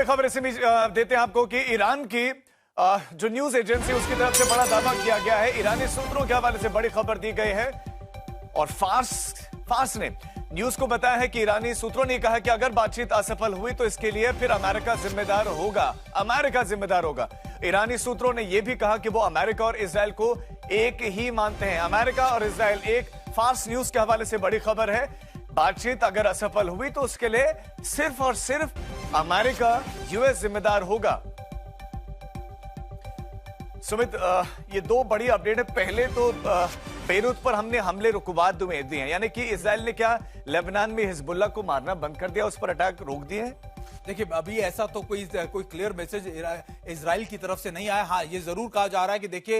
बड़ी खबर इसी बीच देते हैं आपको कि ईरान की जो न्यूज एजेंसी उसकी तरफ से बड़ा दावा किया गया है। ईरानी सूत्रों के हवाले से बड़ी खबर दी गई है और फार्स ने न्यूज को बताया है कि ईरानी सूत्रों ने कहा कि अगर बातचीत असफल हुई तो इसके लिए फिर अमेरिका जिम्मेदार होगा। अमेरिका जिम्मेदार होगा। ईरानी सूत्रों ने यह भी कहा कि वो अमेरिका और इजराइल को एक ही मानते हैं। अमेरिका और इजराइल एक। फार्स न्यूज के हवाले से बड़ी खबर है, बातचीत अगर असफल हुई तो उसके लिए सिर्फ और सिर्फ अमेरिका, यूएस जिम्मेदार होगा। सुमित, ये दो बड़ी अपडेट है। पहले तो बेरूत पर हमने हमले रुकवा दिए हैं, यानी कि इजराइल ने क्या लेबनान में हिजबुल्लाह को मारना बंद कर दिया, उस पर अटैक रोक दिए हैं। देखिए, अभी ऐसा तो कोई क्लियर मैसेज इजराइल की तरफ से नहीं आया। हाँ, ये जरूर कहा जा रहा है कि देखिए,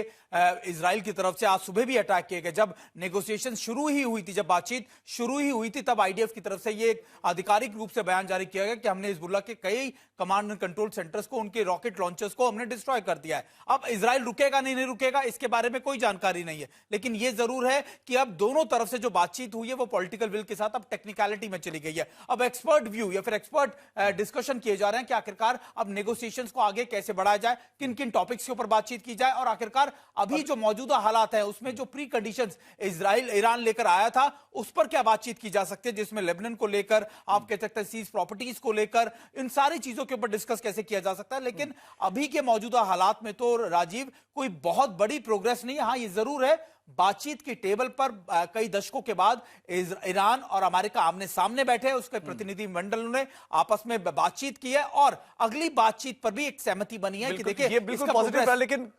इजराइल की तरफ से आज सुबह भी अटैक किए गए। जब नेगोशिएशन शुरू ही हुई थी, जब बातचीत शुरू ही हुई थी, तब आईडीएफ की तरफ से ये आधिकारिक रूप से बयान जारी किया गया कि हमने हिजबुल्लाह के कई कमांड एंड कंट्रोल सेंटर्स को, उनके रॉकेट लॉन्चर्स को हमने डिस्ट्रॉय कर दिया है। अब इजराइल रुकेगा नहीं रुकेगा, इसके बारे में कोई जानकारी नहीं है, लेकिन यह जरूर है कि अब दोनों तरफ से जो बातचीत हुई है वो पॉलिटिकल विल के साथ अब टेक्निकलिटी में चली गई है। अब एक्सपर्ट व्यू या फिर एक्सपर्ट डिस्कशन किए जा रहे हैं कि आखिरकार अब नेगोशिएशंस को आगे कैसे बढ़ाया जाए, किन किन टॉपिक्स के ऊपर बातचीत की जाए, और आखिरकार अभी जो मौजूदा हालात है उसमें जो प्री कंडीशंस इजराइल ईरान लेकर आया था उस पर क्या बातचीत की जा सकती है, जिसमें लेबनान को लेकर, आप कह सकते हैं सीज प्रॉपर्टीज को लेकर, इन सारी चीजों के ऊपर डिस्कस कैसे किया जा सकता है। लेकिन अभी के मौजूदा हालात में तो राजीव कोई बहुत बड़ी प्रोग्रेस नहीं है। हाँ, ये जरूर है, बातचीत की टेबल पर कई दशकों के बाद ईरान और अमेरिका आमने सामने बैठे हैं, उसके प्रतिनिधि मंडल ने आपस में बातचीत की है और अगली बातचीत पर भी एक सहमति बनी है कि देखिए ये बिल्कुल पॉजिटिव है। लेकिन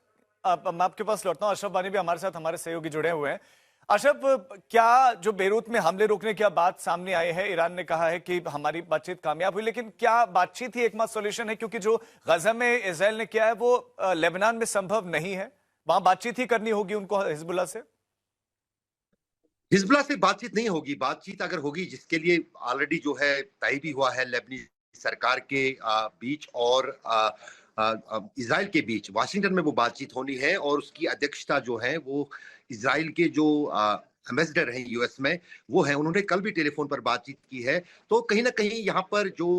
मैं आपके पास लौटता हूं, अशरफ बानी भी हमारे साथ, हमारे सहयोगी जुड़े हुए हैं। अशरफ, क्या जो बेरूत में हमले रोकने की बात सामने आई है, ईरान ने कहा है कि हमारी बातचीत कामयाब हुई, लेकिन क्या बातचीत ही एकमात्र सॉल्यूशन है? क्योंकि जो गजा में इजराइल ने किया है वो लेबनान में संभव नहीं है, वहां बातचीत ही करनी होगी उनको हिजबुल्लाह से। हिजबुल्लाह से बातचीत नहीं होगी। बातचीत अगर होगी, जिसके लिए ऑलरेडी जो है तय भी हुआ है लेबनी सरकार के बीच और इजराइल के बीच, वाशिंगटन में वो बातचीत होनी है और उसकी अध्यक्षता जो है वो इजराइल के जो एम्बेसडर हैं यूएस में वो है। उन्होंने कल भी टेलीफोन पर बातचीत की है। तो कहीं ना कहीं यहाँ पर जो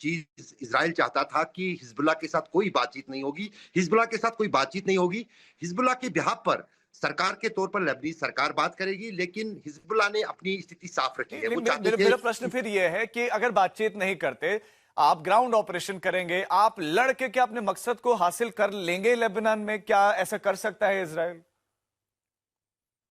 चीज इजराइल चाहता था कि हिजबुल्लाह के साथ कोई बातचीत नहीं होगी, हिजबुल्लाह के साथ कोई बातचीत नहीं होगी। हिजबुल्लाह के बिहाफ पर सरकार के तौर पर लेबनीज सरकार बात करेगी, लेकिन हिजबुल्लाह ने अपनी स्थिति साफ रखी है। मेरा प्रश्न फिर यह है कि अगर बातचीत नहीं करते, आप ग्राउंड ऑपरेशन करेंगे, आप लड़ के क्या अपने मकसद को हासिल कर लेंगे लेबनान में? क्या ऐसा कर सकता है इजराइल?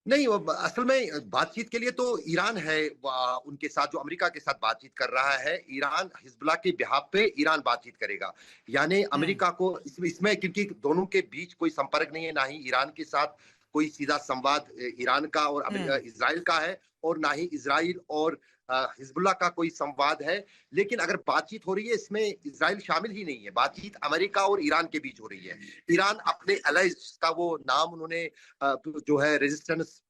नहीं, असल में बातचीत के लिए तो ईरान है उनके साथ, जो अमेरिका के साथ बातचीत कर रहा है। ईरान हिजबुल्लाह के बिहाफ पे ईरान बातचीत करेगा, यानी अमेरिका को इसमें क्योंकि दोनों के बीच कोई संपर्क नहीं है, ना ही ईरान के साथ कोई सीधा संवाद ईरान का और इजराइल का है, और ना ही इजराइल और हिजबुल्लाह का कोई संवाद है। लेकिन अगर बातचीत हो रही है, इसमें इजराइल शामिल ही नहीं है। बातचीत अमेरिका और ईरान के बीच हो रही है। ईरान अपने अलाइज का वो नाम उन्होंने जो है रेजिस्टेंस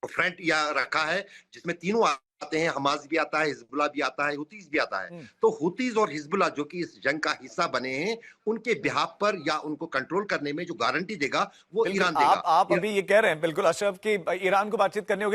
फ्रंट या रखा है, जिसमें तीनों आते हैं, हमास भी आता है, हिजबुल्लाह भी आता है, हुतीज भी आता है। तो हुतीज और हिजबुल्लाह जो कि इस जंग का हिस्सा बने हैं, उनके बिहाफ पर या उनको कंट्रोल करने में जो गारंटी देगा वो ईरान देगा। आप अभी ये कह रहे हैं बिल्कुल अशरफ, कि ईरान को बातचीत करनी होगी।